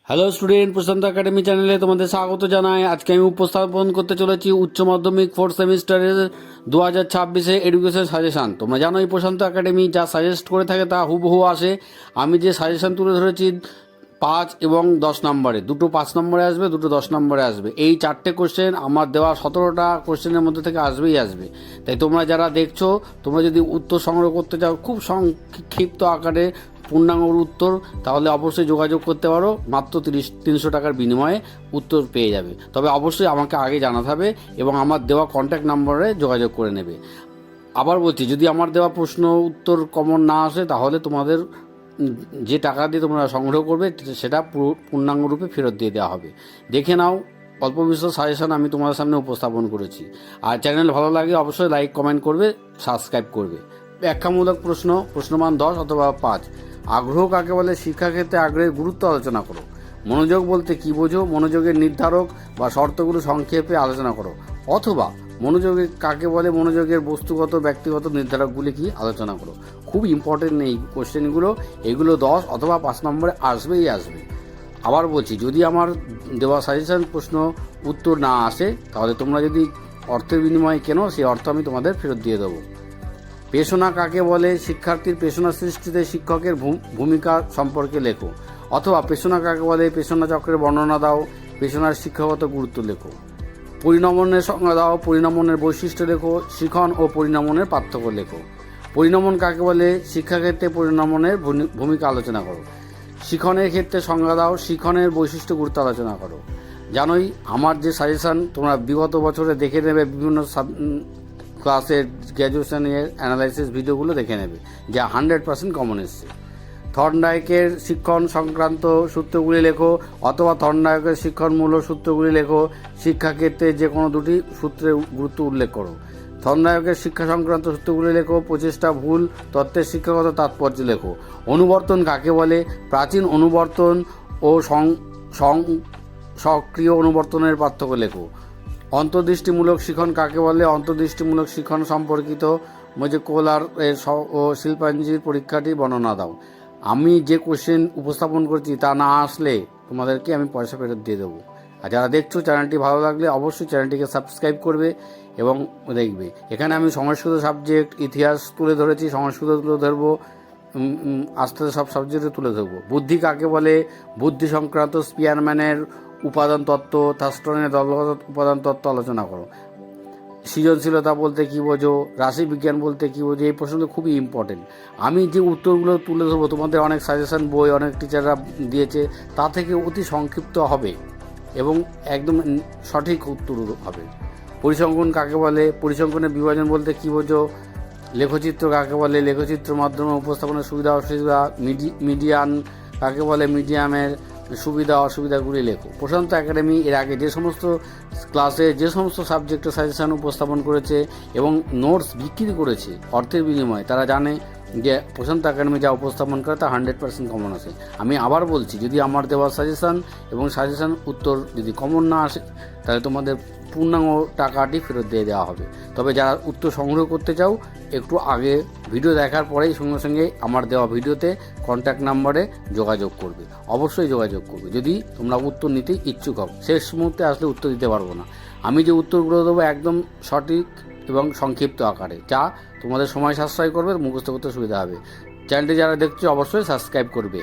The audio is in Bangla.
হ্যালো স্টুডেন্ট, প্রশান্ত একাডেমি চ্যানেলে তোমাদের স্বাগত জানাই। আজকে আমি উপস্থাপন করতে চলেছি উচ্চ মাধ্যমিক ফোর্থ সেমিস্টারের 2026 এডুকেশন সাজেশান। তোমরা জানো এই প্রশান্ত একাডেমি যা সাজেস্ট করে থাকে তা হুবহু আসে। আমি যে সাজেশান তুলে ধরেছি 5 এবং 10 নম্বরে, দুটো 5 নম্বরে আসবে, দুটো 10 নম্বরে আসবে। এই চারটে কোশ্চেন আমার দেওয়া 17টা কোশ্চেনের মধ্যে থেকে আসবেই আসবে। তাই তোমরা যারা দেখছো, তোমরা যদি উত্তর সংগ্রহ করতে চাও খুব সংক্ষিপ্ত আকারে পূর্ণাঙ্গ উত্তর, তাহলে অবশ্যই যোগাযোগ করতে পারো। মাত্র 300 টাকার বিনিময়ে উত্তর পেয়ে যাবে। তবে অবশ্যই আমাকে আগে জানাতে হবে এবং আমার দেওয়া কন্ট্যাক্ট নম্বরে যোগাযোগ করে নেবে। আবার বলছি, যদি আমার দেওয়া প্রশ্ন উত্তর কমন না আসে, তাহলে তোমাদের যে টাকা দিয়ে তোমরা সংগ্রহ করবে সেটা পূর্ণাঙ্গ রূপে ফেরত দিয়ে দেওয়া হবে। দেখে নাও, অল্প বিস্তর সাজেশন আমি তোমাদের সামনে উপস্থাপন করেছি। আর চ্যানেল ভালো লাগে অবশ্যই লাইক, কমেন্ট করবে, সাবস্ক্রাইব করবে। ব্যাখ্যামূলক প্রশ্নমান 10 অথবা 5। আগ্রহ কাকে বলে? শিক্ষাক্ষেত্রে আগ্রহের গুরুত্ব আলোচনা করো। মনোযোগ বলতে কী বোঝো? মনোযোগের নির্ধারক বা শর্তগুলো সংক্ষেপে আলোচনা করো। অথবা মনোযোগের কাকে বলে? মনোযোগের বস্তুগত ব্যক্তিগত নির্ধারকগুলি কি আলোচনা করো। খুব ইম্পর্টেন্ট এই কোশ্চেনগুলো, এগুলো 10 অথবা 5 নম্বরে আসবেই আসবে। আবার বলছি, যদি আমার দেওয়া সাজেশন প্রশ্ন উত্তর না আসে, তাহলে তোমরা যদি অর্থের বিনিময়ে কেনো, সেই অর্থ আমি তোমাদের ফেরত দিয়ে দেবো। পেশনা কাকে বলে? শিক্ষার্থীর পেশনা সৃষ্টিতে শিক্ষকের ভূমিকা সম্পর্কে লেখো। অথবা পেশনা কাকে বলে? পেশনা চক্রের বর্ণনা দাও, পেশনার শিক্ষাগত গুরুত্ব লেখো। পরিণমনের সংজ্ঞা দাও, পরিণমনের বৈশিষ্ট্য লেখো, শিখন ও পরিণমনের পার্থক্য লেখো। পরিণমন কাকে বলে? শিক্ষাক্ষেত্রে পরিণমনের ভূমিকা আলোচনা করো। শিখনের ক্ষেত্রে সংজ্ঞা দাও, শিখনের বৈশিষ্ট্য গুরুত্ব আলোচনা করো। জানোই আমার যে সাজেশান তোমরা বিগত বছরে দেখে নেবে, বিভিন্ন ক্লাসের গ্র্যাজুয়েশনের অ্যানালাইসিস ভিডিওগুলো দেখে নেবে, যা 100% কমন এসছে। থর্নডাইকের শিক্ষণ সংক্রান্ত সূত্রগুলি লেখো, অথবা থর্নডাইকের শিক্ষণমূলক সূত্রগুলি লেখো। শিক্ষাক্ষেত্রে যে কোনো দুটি সূত্রের গুরুত্ব উল্লেখ করো। থর্নডাইকের শিক্ষা সংক্রান্ত সূত্রগুলি লেখো। প্রচেষ্টা ভুল তত্ত্বের শিক্ষাগত তাৎপর্য লেখো। অনুবর্তন কাকে বলে? প্রাচীন অনুবর্তন ও সক্রিয় অনুবর্তনের পার্থক্য লেখো। অন্তর্দৃষ্টিমূলক শিখন কাকে বলে? অন্তর্দৃষ্টিমূলক শিখন সম্পর্কিত কোলার ও শিল্পাঞ্জির পরীক্ষাটি বর্ণনা দাও। আমি যে কোশ্চেন উপস্থাপন করছি তা না আসলে তোমাদেরকে আমি পয়সা ফেরত দিয়ে দেবো। আর যারা দেখছো, চ্যানেলটি ভালো লাগলে অবশ্যই চ্যানেলটিকে সাবস্ক্রাইব করবে এবং দেখবে। এখানে আমি সংস্কৃত সাবজেক্ট, ইতিহাস তুলে ধরেছি, সংস্কৃত তুলে ধরবো, আস্তে আস্তে সব সাবজেক্টে তুলে ধরবো। বুদ্ধি কাকে বলে? বুদ্ধি সংক্রান্ত স্পিয়ারম্যানের উপাদান তত্ত্ব, থাস্টনের দলগত উপাদান তত্ত্ব আলোচনা করো। সৃজনশীলতা বলতে কী বোঝো? রাশি বিজ্ঞান বলতে কী বোঝো? এই প্রশ্নটা খুবই ইম্পর্টেন্ট। আমি যে উত্তরগুলো তুলে ধরবো, তোমাদের অনেক সাজেশন বই অনেক টিচাররা দিয়েছে, তা থেকে অতি সংক্ষিপ্ত হবে এবং একদম সঠিক উত্তর হবে। পরিসংখ্যান কাকে বলে? পরিসংখ্যানের বিভাজন বলতে কী বোঝো? লেখচিত্র কাকে বলে? লেখচিত্র মাধ্যমে উপস্থাপনের সুবিধা অসুবিধা। মিডিয়ান কাকে বলে? মিডিয়ামের সুবিধা অসুবিধাগুলি লেখো। প্রশান্ত একাডেমি এর আগে যে সমস্ত ক্লাসে যে সমস্ত সাবজেক্টের সাজেশান উপস্থাপন করেছে এবং নোটস বিক্রি করেছে অর্থের বিনিময়ে, তারা জানে যে প্রশান্ত একাডেমি যা উপস্থাপন করে তা 100% কমন আসে। আমি আবার বলছি, যদি আমার দেওয়া সাজেশান এবং সাজেশান উত্তর যদি কমন না আসে, তাহলে তোমাদের পূর্ণাঙ্গ টাকাটি ফেরত দিয়ে দেওয়া হবে। তবে যারা উত্তর সংগ্রহ করতে চাও, একটু আগে ভিডিও দেখার পরেই সঙ্গে সঙ্গে আমার দেওয়া ভিডিওতে কন্ট্যাক্ট নাম্বারে যোগাযোগ করবে। অবশ্যই যোগাযোগ করবে যদি তোমরা উত্তর নিতে ইচ্ছুক হও। শেষ মুহূর্তে আসলে উত্তর দিতে পারবো না। আমি যে উত্তরগুলো দেবো একদম সঠিক এবং সংক্ষিপ্ত আকারে, যা তোমাদের সময় সাশ্রয় করবে, মুখস্থ করতে সুবিধা হবে। চ্যানেলটি যারা দেখছো অবশ্যই সাবস্ক্রাইব করবে।